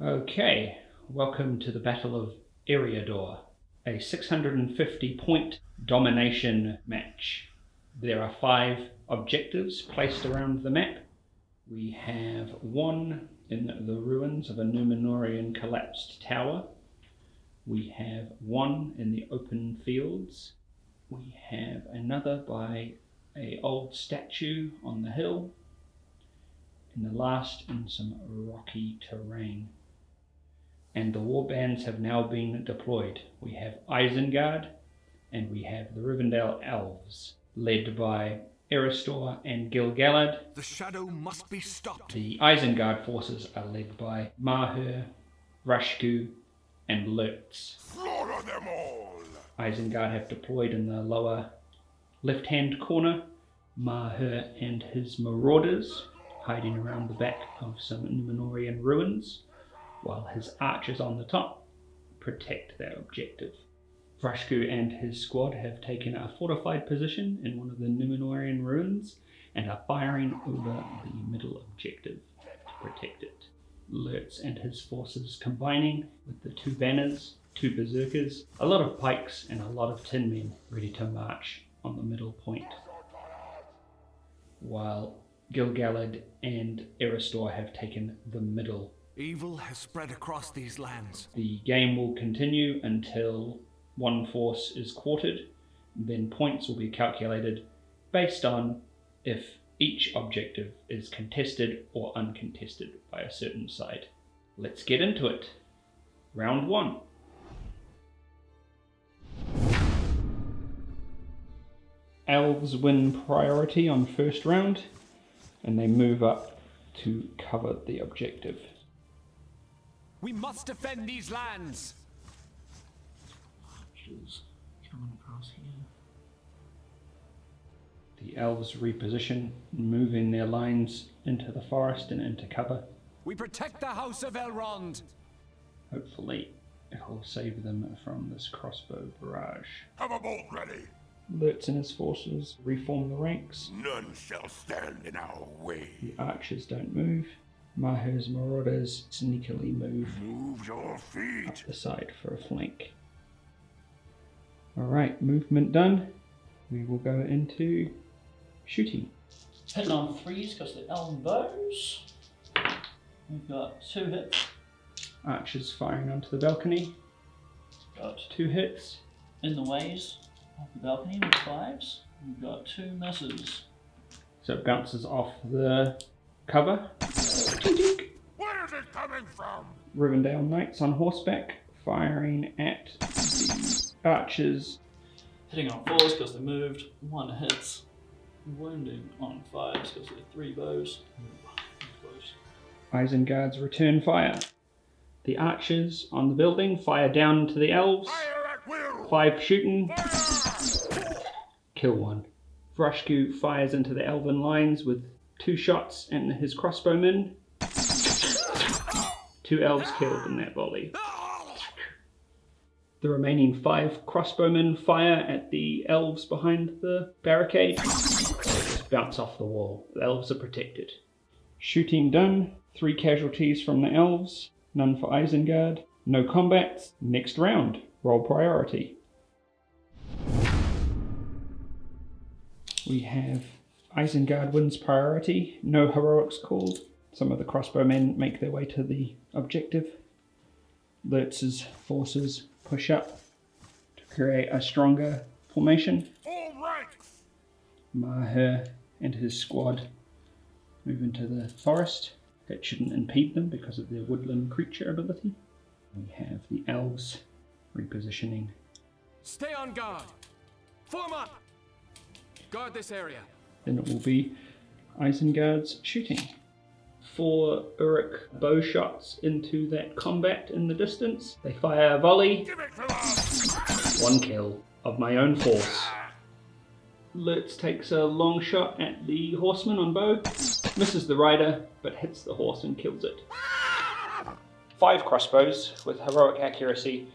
Okay, welcome to the Battle of Eriador, a 650 point domination match. There are 5 objectives placed around the map. We have one in the ruins of a Númenórean collapsed tower. We have one in the open fields. We have another by an old statue on the hill. And the last in some rocky terrain. And the warbands have now been deployed. We have Isengard and we have the Rivendell elves, led by Erestor and Gil-Galad. The shadow must be stopped. The Isengard forces are led by Mauhur, Vrasku, and Lurtz. Slaughter them all! Isengard have deployed in the lower left-hand corner. Mauhur and his marauders hiding around the back of some Númenórean ruins, while his archers on the top protect their objective. Vrasku and his squad have taken a fortified position in one of the Númenórean ruins and are firing over the middle objective to protect it. Lurtz and his forces combining with the 2 banners, 2 berserkers, a lot of pikes and a lot of tin men ready to march on the middle point. While Gil-Galad and Erestor have taken the middle. Evil has spread across these lands. The game will continue until one force is quartered. Then points will be calculated based on if each objective is contested or uncontested by a certain side. Let's get into it. Round 1. Elves win priority on first round, and they move up to cover the objective. We must defend these lands! Archers coming across here. The elves reposition, moving their lines into the forest and into cover. We protect the House of Elrond! Hopefully, it will save them from this crossbow barrage. Have a bolt ready. Lurtz and his forces reform the ranks. None shall stand in our way. The archers don't move. Mauhur's marauders sneakily move Move your up feet. the side for a flank. Alright, movement done. We will go into shooting. Hitting on 3s because the elven bows. We've got 2 hits. Archers firing onto the balcony. Got 2 hits. in the ways of the balcony with 5s. We've got 2 misses. So it bounces off the cover. Where is it coming from? Rivendell knights on horseback firing at the archers. Hitting on 4s because they moved. 1 hits. Wounding on 5s because they're 3 bows. Close. Isengard's return fire. The archers on the building fire down to the elves. Fire at will. 5 shooting. Fire! Kill 1. Vrasku fires into the elven lines with 2 shots and his crossbowmen. 2 elves killed in that volley. The remaining 5 crossbowmen fire at the elves behind the barricade. They just bounce off the wall. The elves are protected. Shooting done. 3 casualties from the elves. None for Isengard. No combats. Next round. Roll priority. We have Isengard wins priority. No heroics called. Some of the crossbowmen make their way to the objective. Lurtz's forces push up to create a stronger formation. All right. Mauhur and his squad move into the forest. That shouldn't impede them because of their woodland creature ability. We have the elves repositioning. Stay on guard! Form up! Guard this area. Then it will be Isengard's shooting. 4 Uruk bow shots into that combat in the distance. They fire a volley. Give it to us. 1 kill of my own force. Lurtz takes a long shot at the horseman on bow. Misses the rider, but hits the horse and kills it. 5 crossbows with heroic accuracy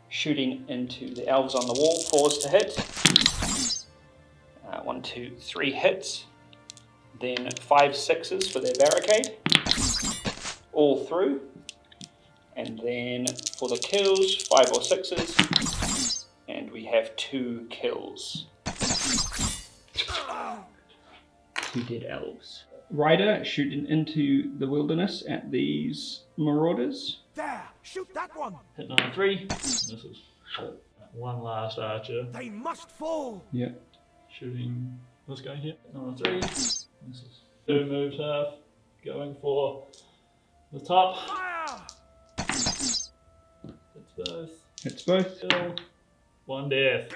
shooting into the elves on the wall. 4s to hit. 1, 2, 3 hits. Then 5 6s for their barricade. All through. And then for the kills, 5 or 6s. And we have 2 kills. 2 dead elves. Rider shooting into the wilderness at these marauders. There! Shoot that one! Hitting on a 3. Misses. One last archer. They must fall! Yeah. Shooting this guy here. Hitting on a 3. Misses. 2 moves half. Going for the top. Fire! Hits both. Hits both. Kill. 1 death.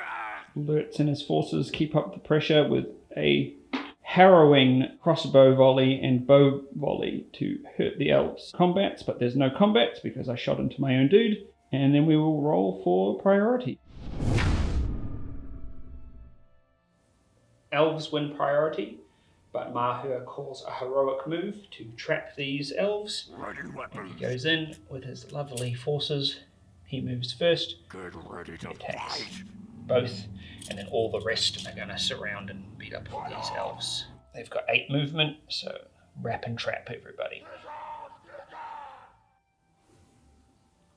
Lurtz and his forces keep up the pressure with a harrowing crossbow volley and bow volley to hurt the elves' combats, but there's no combats because I shot into my own dude, and then we will roll for priority. Elves win priority, but Mauhur calls a heroic move to trap these elves. Ready And weapons. he goes in with his lovely forces. He moves first, Get ready to attacks fight. both, and then all the rest are going to surround and beat up all these elves. They've got 8 movement, so wrap and trap everybody.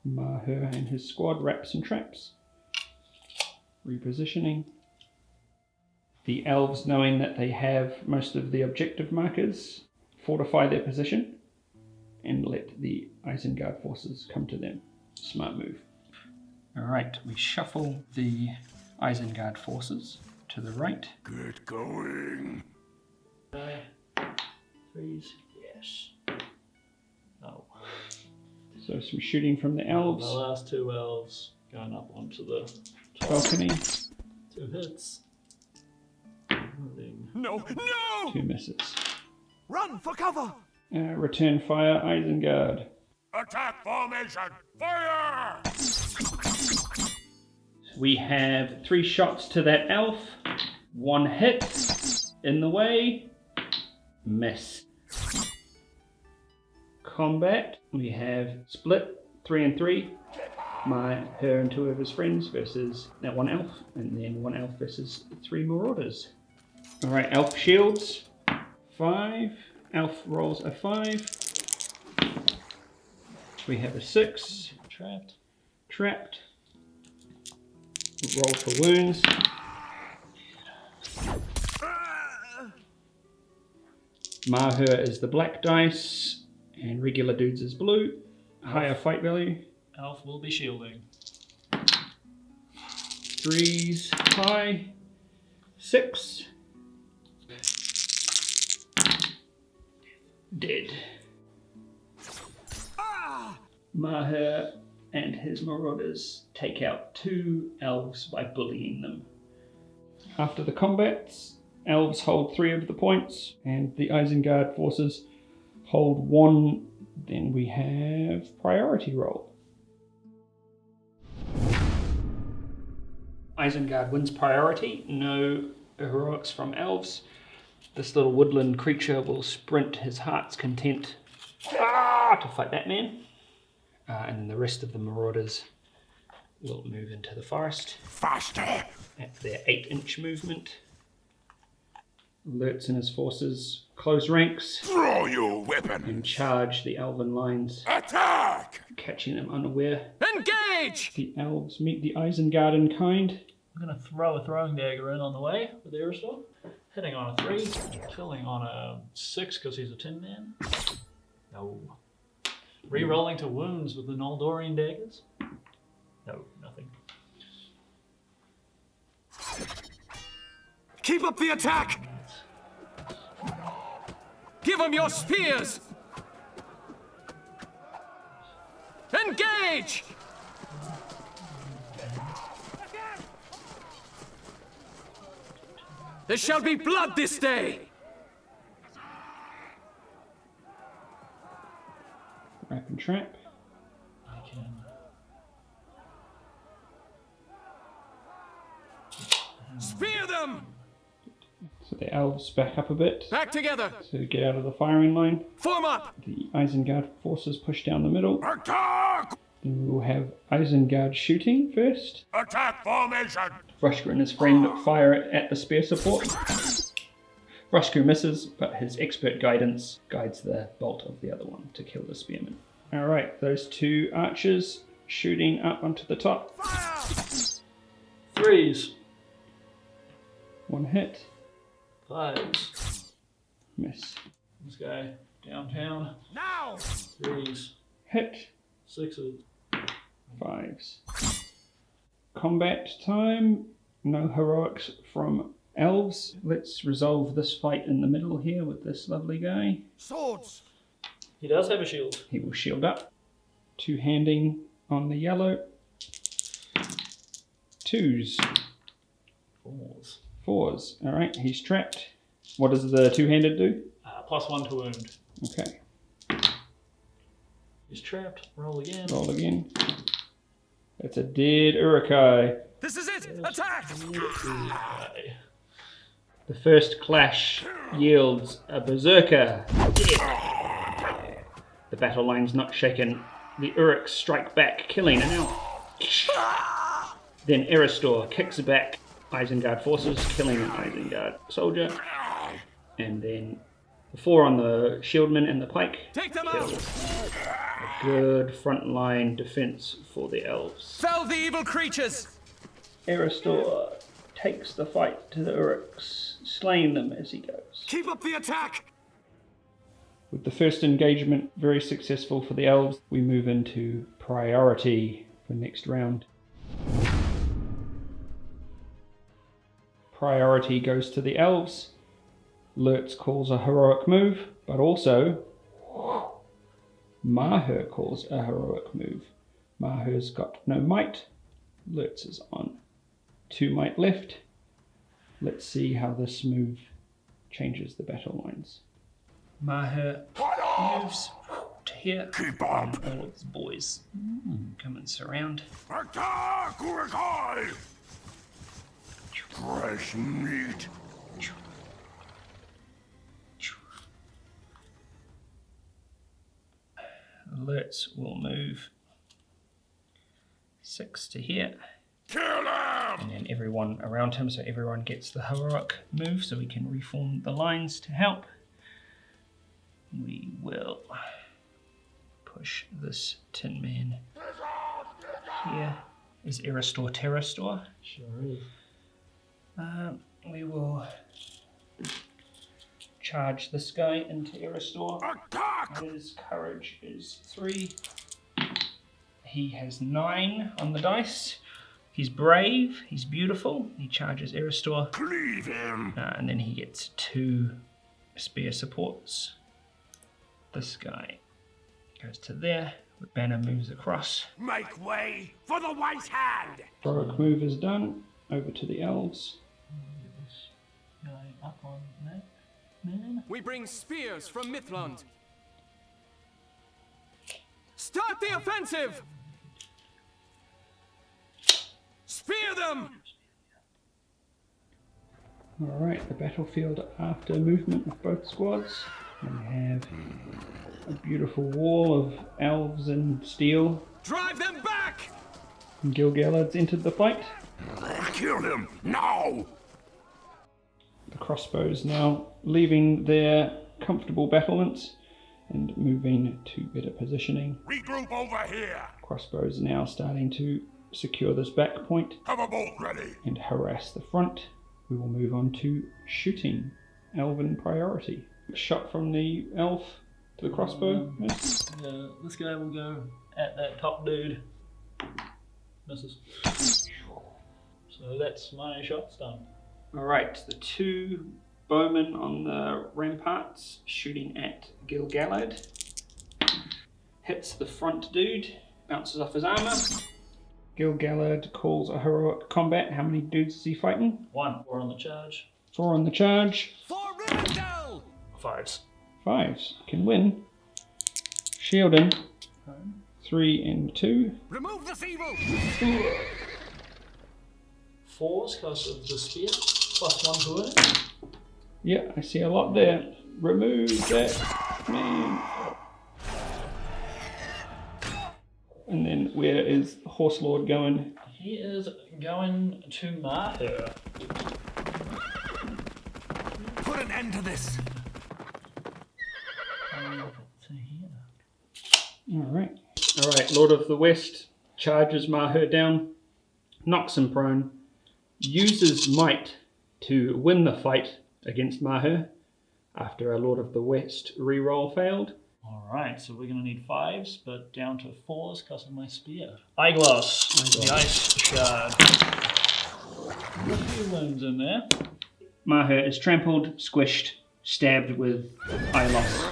Mauhur and his squad wraps and traps. Repositioning. The elves, knowing that they have most of the objective markers, fortify their position and let the Isengard forces come to them. Smart move. Alright, we shuffle the Isengard forces to the right. Get going. Okay. 3s. Yes. No. So some shooting from the The elves. last 2 elves going up onto the top. Balcony. 2 hits. Wounding. No, no! 2 misses. Run for cover! Return fire, Isengard. Attack formation! Fire! We have 3 shots to that elf. 1 hit. In the way. Miss. Combat. We have split 3 and 3. Her and 2 of his friends versus that 1 elf. And then 1 elf versus 3 marauders. Alright, elf shields. 5. Elf rolls a 5. We have a 6. Trapped. Trapped. Roll for wounds. Mauhur is the black dice, and regular dudes is blue. Higher fight value. Elf will be shielding. 3s high. 6. Dead. Mauhur and his marauders take out 2 elves by bullying them. After the combats, elves hold 3 of the points, and the Isengard forces hold 1. Then we have priority roll. Isengard wins priority. No heroics from elves. This little woodland creature will sprint his heart's content to fight that man. And then the rest of the marauders will move into the forest Faster! at their 8-inch movement. Lurtz and his forces close ranks Draw your weapon! and charge the elven lines, Attack! catching them unaware. Engage! The elves meet the Isengard in kind. I'm going to throw a throwing dagger in on the way with Erestor. Hitting on a 3. Killing on a 6 because he's a tin man. No. Rerolling to wounds with the Noldorian daggers. No, nothing. Keep up the attack! Give them your spears! Engage! There shall be blood this day! Wrap and trap. I can. Spear them! So the elves back up a bit Back together! to get out of the firing line. Form up! The Isengard forces push down the middle. Attack! Then we will have Isengard shooting first. Attack formation! Vrasku and his friend fire at the spear support. Vrasku misses, but his expert guidance guides the bolt of the other one to kill the spearman. Alright, those two archers shooting up onto the top. Threes. One hit. Fives. Miss. This guy downtown. Now! Threes. Hit. Sixes. Fives. Combat time. No heroics from elves. Let's resolve this fight in the middle here with this lovely guy. Swords! He does have a shield. He will shield up. Two-handing on the yellow. Twos. Fours. Fours. Alright, he's trapped. What does the two-handed do? +1 to wound. Okay, He's trapped. Roll again. roll again. It's a dead Uruk-hai. This is it! Attack! Uruk-hai. The first clash yields a Beserker. Dead. The battle line's not shaken. The Uruks strike back, killing an elf. Then Erestor kicks back Isengard forces, killing an Isengard soldier. And then the 4 on the shieldman and the pike. Take them out! A good frontline defense for the elves. Fell the evil creatures! Erestor takes the fight to the Uruks, slaying them as he goes. Keep up the attack! With the first engagement very successful for the elves, we move into priority for next round. Priority goes to the elves. Lurtz calls a heroic move, but also Mauhur calls a heroic move. Mauhur's got no might. Lurtz is on 2 might left. Let's see how this move changes the battle lines. Mauhur moves to here. Keep up! And all of his boys come and surround. Attack, Uruk-hai! Fresh meat! Lurtz will move 6 to here. Kill him! And then everyone around him, so everyone gets the heroic move, so we can reform the lines to help. We will push this Tin Man here. Is Erestor Terrastor? Sure is. We will charge this guy into Erestor. Attack! His courage is 3. He has 9 on the dice. He's brave, he's beautiful. He charges Erestor. Cleave him! And then he gets 2 spear supports. This guy goes to there. The banner moves across. Make way for the White Hand! Heroic move is done. Over to the elves. Get this guy up on that man. We bring spears from Mithlund. Start the offensive! Spear them! Alright, the battlefield after movement of both squads. We have a beautiful wall of elves and steel. Drive them back! Gil-Galad's entered the fight. Kill him! Now! The crossbows now leaving their comfortable battlements and moving to better positioning. Regroup over here! Crossbows now starting to secure this back point Have a bolt ready! and harass the front. We will move on to shooting. Elven priority. Shot from the elf to the crossbow. Miss. This guy will go at that top dude. Misses. So that's my shots done. Alright, the 2 bowmen on the ramparts shooting at Gil-Galad. Hits the front dude, bounces off his armor. Gil-Galad calls a heroic combat. How many dudes is he fighting? 1. 4 on the charge. 4 on the charge. For Rivendell! 5s. 5s. Can win. Shielding. 3 and 2. Remove this evil! 4s because of the spear. +1 to wound. Yeah, I see a lot there. Remove that man. And then where is Horse Lord going? He is going to Mauhur. Put an end to this! To here. Alright. Alright, Lord of the West charges Mauhur down, knocks him prone, uses might to win the fight against Mauhur after a Lord of the West reroll failed. Alright, so we're going to need 5s, but down to 4s because of my spear. Eyeglass. The ice shard. A few wounds in there. Mauhur is trampled, squished, stabbed with eye loss.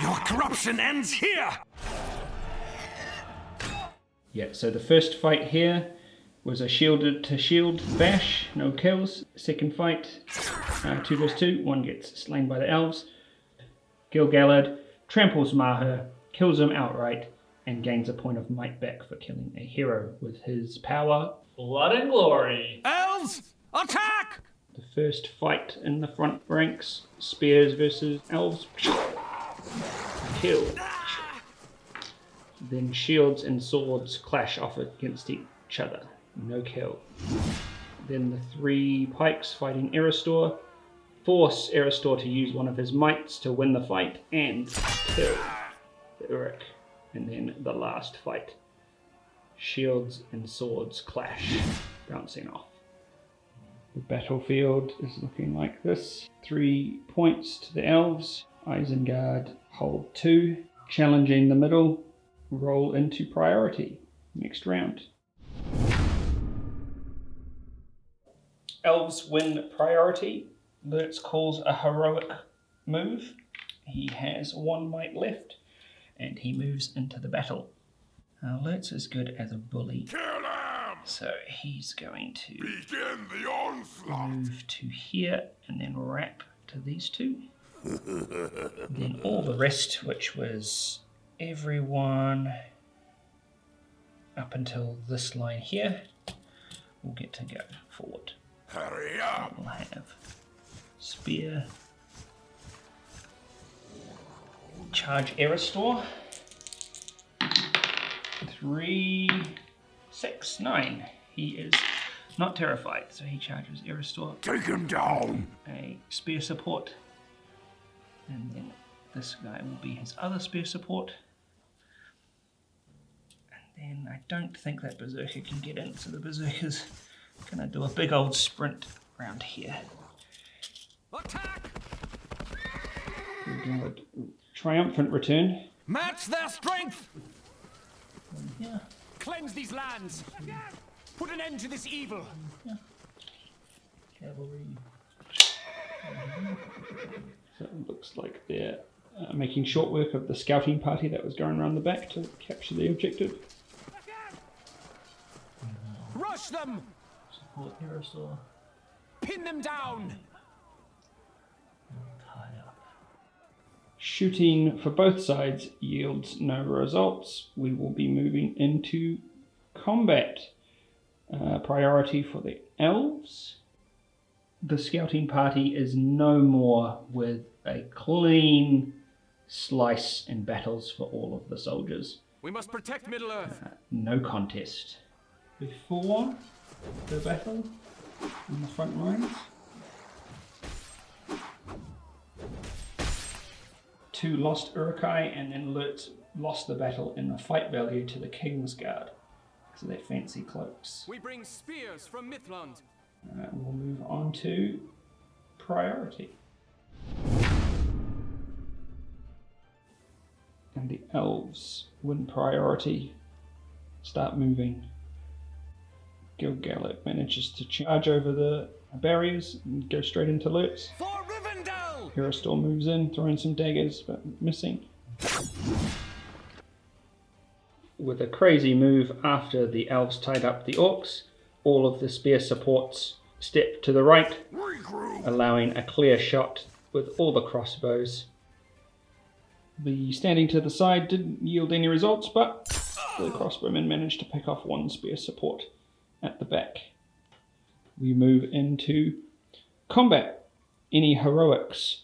Your corruption ends here! Yeah, so the first fight here was a shielded to shield bash, no kills. Second fight, 2 vs 2, one gets slain by the elves. Gil-Galad tramples Mauhur, kills him outright, and gains a point of might back for killing a hero with his power. Blood and glory. Elves, attack! The first fight in the front ranks, spears versus elves. Kill. Then shields and swords clash off against each other. No kill. Then the 3 pikes fighting Erestor force Erestor to use one of his mights to win the fight and kill the Uruk. And then the last fight. Shields and swords clash, bouncing off. The battlefield is looking like this. 3 points to the elves. Isengard hold 2. Challenging the middle. Roll into priority. Next round. Elves win priority. Lurtz calls a heroic move. He has 1 might left, and he moves into the battle. Now Lurtz is good as a bully, Kill him! so he's going to Begin the onslaught! move to here and then wrap to these 2. Then all the rest, which was everyone up until this line here, will get to go forward. Hurry up! We'll have spear, charge Erestor, 3, 6, 9. He is not terrified, so he charges Erestor. Take him down! A spear support, and then this guy will be his other spear support. And then I don't think that Beserker can get in, so the Beserker's gonna do a big old sprint around here. Attack! Good. Triumphant return. Match their strength! Yeah. Cleanse these lands! Put an end to this evil! Cavalry. So it looks like they're making short work of the scouting party that was going around the back to capture the objective. Rush them! Support Erestor. Pin them down! Tie up. Shooting for both sides yields no results. We will be moving into combat. Priority for the elves. The scouting party is no more with a clean slice in battles for all of the soldiers. We must protect Middle-earth. No contest. Before the battle on the front lines, 2 lost Uruk-hai, and then Lurtz lost the battle in the fight value to the King's Guard because of their fancy cloaks. We bring spears from Midland. We'll move on to priority. And the elves win priority, start moving. Gil-Galad manages to charge over the barriers and go straight into Lurtz. For Rivendell! Erestor moves in, throwing some daggers, but missing. With a crazy move after the elves tied up the orcs, all of the spear supports step to the right, Regroup! allowing a clear shot with all the crossbows. The standing to the side didn't yield any results, but the crossbowmen managed to pick off 1 spear support at the back. We move into combat. Any heroics?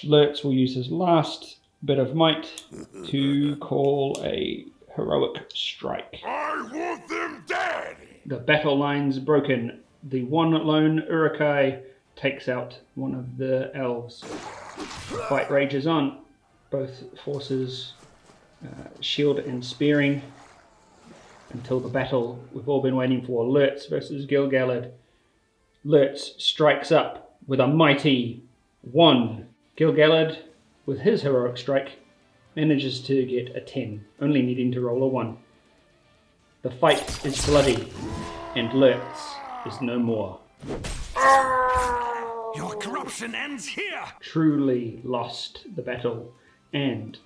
Lurtz will use his last bit of might to call a heroic strike. I want them dead! The battle line's broken. The 1 lone Uruk-hai takes out one of the elves. The fight rages on. Both forces shield and spearing until the battle we've all been waiting for, Lurtz versus Gil-Galad. Lurtz strikes up with a mighty 1. Gil-Galad, with his heroic strike, manages to get a 10, only needing to roll a 1. The fight is bloody, and Lurtz is no more. Your corruption ends here! Truly lost the battle, and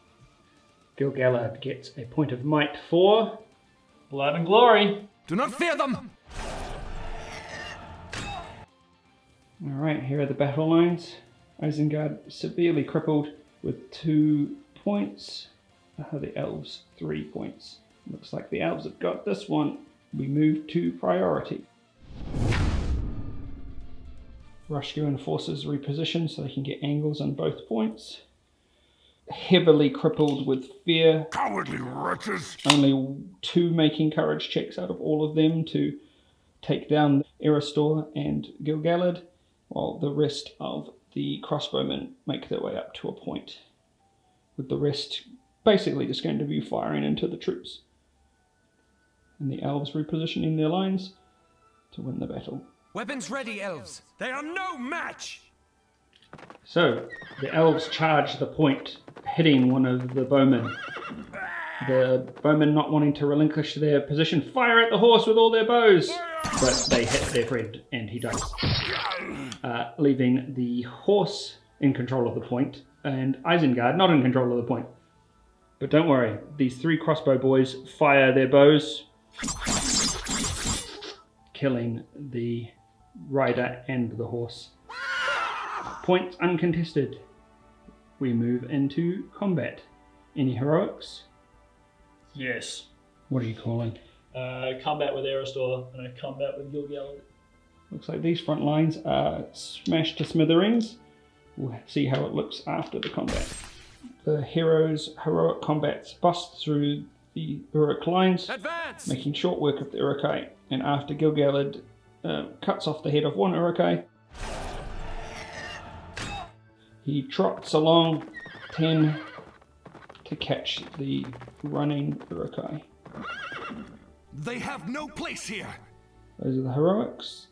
Gil-Galad gets a point of might for Blood and glory. Do not fear them! Alright, here are the battle lines. Isengard severely crippled with 2 points. The elves 3 points. Looks like the elves have got this one. We move to priority. Vrasku and forces reposition so they can get angles on both points. Heavily crippled with fear. Cowardly wretches! Only 2 making courage checks out of all of them to take down Erestor and Gil-Galad, while the rest of the crossbowmen make their way up to a point, with the rest basically just going to be firing into the troops. And the elves repositioning their lines to win the battle. Weapons ready, elves. They are no match! So, the elves charge the point, hitting one of the bowmen. The bowmen, not wanting to relinquish their position, fire at the horse with all their bows, but they hit their friend and he dies, leaving the horse in control of the point and Isengard not in control of the point. But don't worry, these 3 crossbow boys fire their bows, killing the rider and the horse. Points uncontested. We move into combat. Any heroics? Yes. What are you calling? Combat with Erestor and a combat with Gil-Galad. Looks like these front lines are smashed to smithereens. We'll see how it looks after the combat. The heroes' heroic combats bust through the Uruk lines, Advance! making short work of the Uruk-hai. And after Gil-Galad cuts off the head of one Uruk-hai, he trots along 10 to catch the running Uruk-hai. They have no place here! Those are the heroics.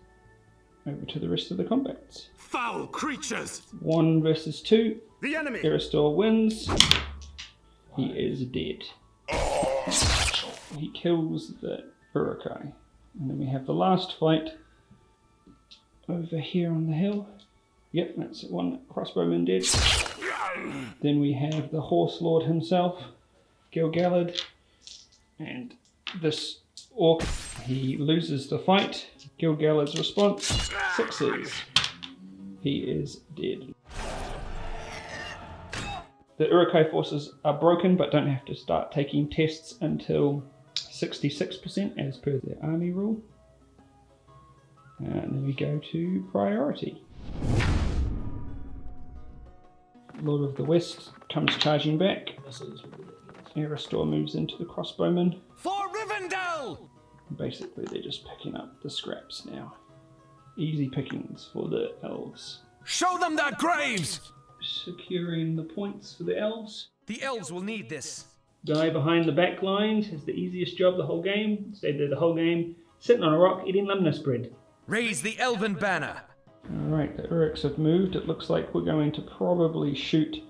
Over to the rest of the combats. Foul creatures! 1 versus 2. The enemy! Erestor wins. He is dead. He kills the Uruk-hai. And then we have the last fight over here on the hill. Yep, that's it. 1 crossbowman dead. Then we have the horse lord himself, Gil-Galad, and this orc. He loses the fight. Gil-Galad's response, 6s. He is dead. The Uruk-hai forces are broken but don't have to start taking tests until 66% as per their army rule. And then we go to priority. Lord of the West comes charging back. Erestor moves into the crossbowmen. For Rivendell! Basically, they're just picking up the scraps now. Easy pickings for the elves. Show them their graves! Securing the points for the elves. The elves will need this. Guy behind the back lines has the easiest job the whole game. Stayed there the whole game, sitting on a rock eating lemnis bread. Raise the elven banner. Alright, the Uruks have moved. It looks like we're going to probably try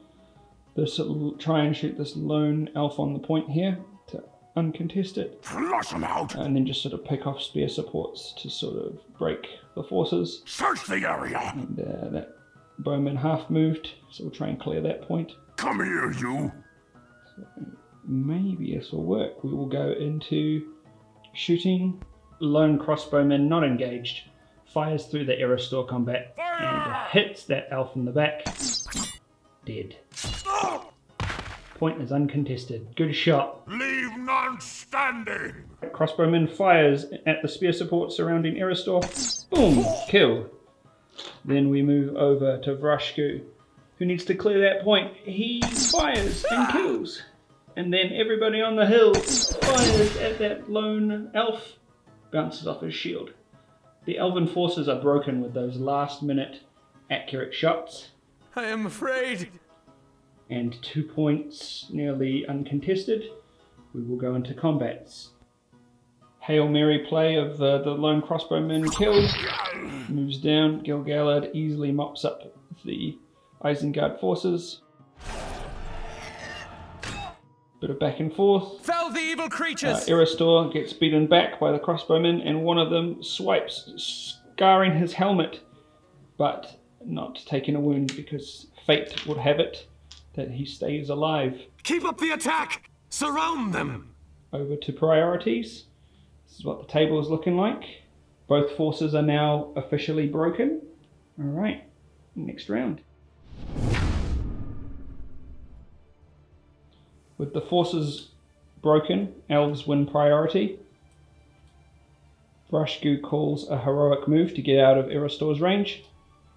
and shoot this lone elf on the point here to uncontest it. Flush them out! And then just sort of pick off spear supports to sort of break the forces. Search the area! And that bowman half moved, so we'll try and clear that point. Come here, you! Maybe this will work. We will go into shooting. Lone crossbowman not engaged. Fires through the Erestor combat and hits that elf in the back. Dead. Point is uncontested. Good shot. Leave none standing! Crossbowman fires at the spear support surrounding Erestor. Boom! Kill. Then we move over to Vrasku, who needs to clear that point. He fires and kills. And then everybody on the hill fires at that lone elf. Bounces off his shield. The elven forces are broken with those last minute accurate shots. I am afraid. and 2 points nearly uncontested. We will go into combats. Hail Mary play of the lone crossbowman killed. Moves down. Gil-Galad easily mops up the Isengard forces. Bit of back and forth. Fell the evil creatures! Erestor gets beaten back by the crossbowmen, and one of them swipes, scarring his helmet, but not taking a wound because fate would have it that he stays alive. Keep up the attack! Surround them! Over to priorities. This is what the table is looking like. Both forces are now officially broken. Alright, next round. With the forces broken, elves win priority. Vrasku calls a heroic move to get out of Erestor's range.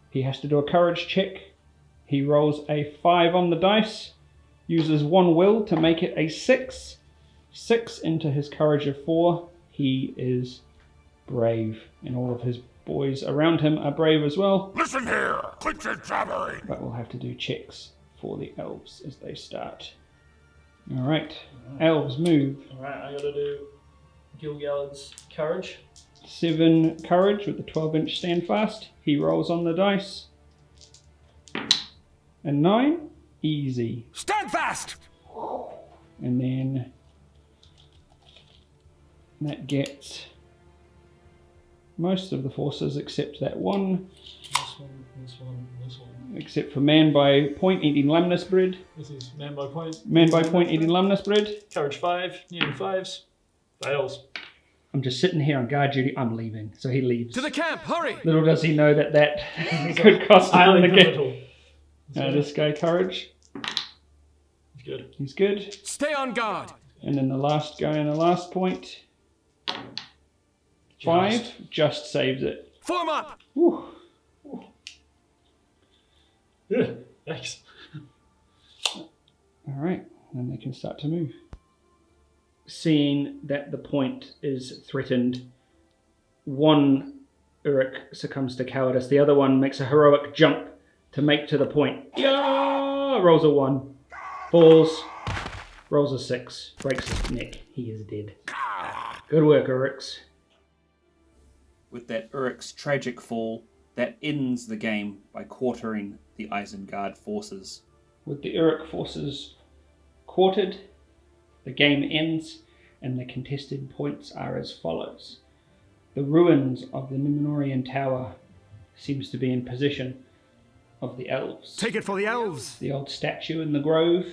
He has to do a courage check. He rolls a 5 on the dice, uses 1 will to make it a 6. 6 into his courage of 4. He is brave, and all of his boys around him are brave as well. Listen here! Quit your jabbering! But we'll have to do checks for the elves as they start. Alright, elves move. Alright, I gotta do Gil-Galad's courage. 7 courage with the 12-inch standfast. He rolls on the dice. And 9, easy. Stand fast! And then that gets most of the forces except that one. This one. Except for man by point eating lamnas bread. This is man by point. Man by point eating lamnas bread. Courage 5, needing 5s. Fails. I'm just sitting here on guard duty. I'm leaving. So he leaves. To the camp, hurry! Little does he know that could cost him Highly the game. pivotal. This guy courage. He's good. He's good. Stay on guard! And then the last guy in the last point. 5 just saves it. Form up! Whew. Yeah, thanks. Alright, then they can start to move. Seeing that the point is threatened, one Uruk succumbs to cowardice, the other one makes a heroic jump to make to the point. Yeah! Rolls a 1. Falls. Rolls a 6. Breaks his neck. He is dead. Good work, Uruks. With that Uruk's tragic fall, that ends the game by quartering the Isengard forces. With the Uruk forces quartered, the game ends, and the contested points are as follows. The ruins of the Numenorian Tower seems to be in possession of the elves. Take it for the elves! The old statue in the grove,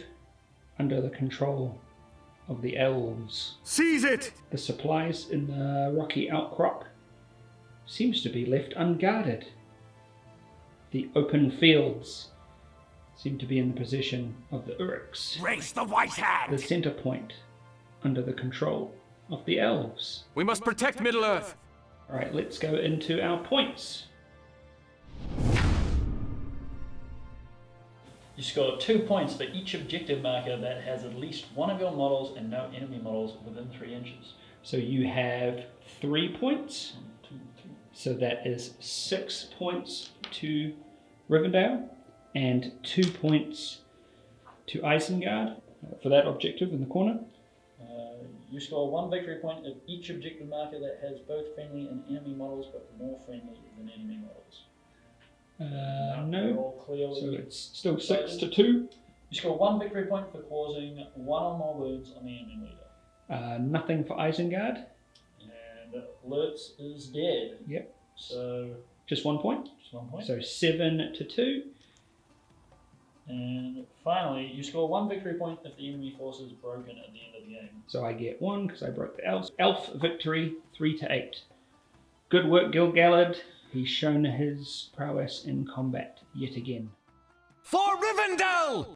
under the control of the elves. Seize it! The supplies in the rocky outcrop seems to be left unguarded. The open fields seem to be in the possession of the Uruks. Raise the white hand! The center point under the control of the elves. We must protect Middle-earth! Alright, let's go into our points. You score 2 points for each objective marker that has at least one of your models and no enemy models within 3 inches. So you have 3 points. 1, 2, 3. So that is 6 points to Rivendell and 2 points to Isengard for that objective in the corner. You score 1 victory point of each objective marker that has both friendly and enemy models, but more friendly than enemy models. They're No. all clearly So it's still 6 to 2. You score 1 victory point for causing 1 or more wounds on the enemy leader. Nothing for Isengard. And Lurtz is dead. Yep. So Just 1 point. just 1 point. So 7 to 2. And finally, you score 1 victory point if the enemy force is broken at the end of the game. So I get 1 because I broke the elves. Elf victory 3 to 8. Good work, Gil-Galad. He's shown his prowess in combat yet again. For Rivendell!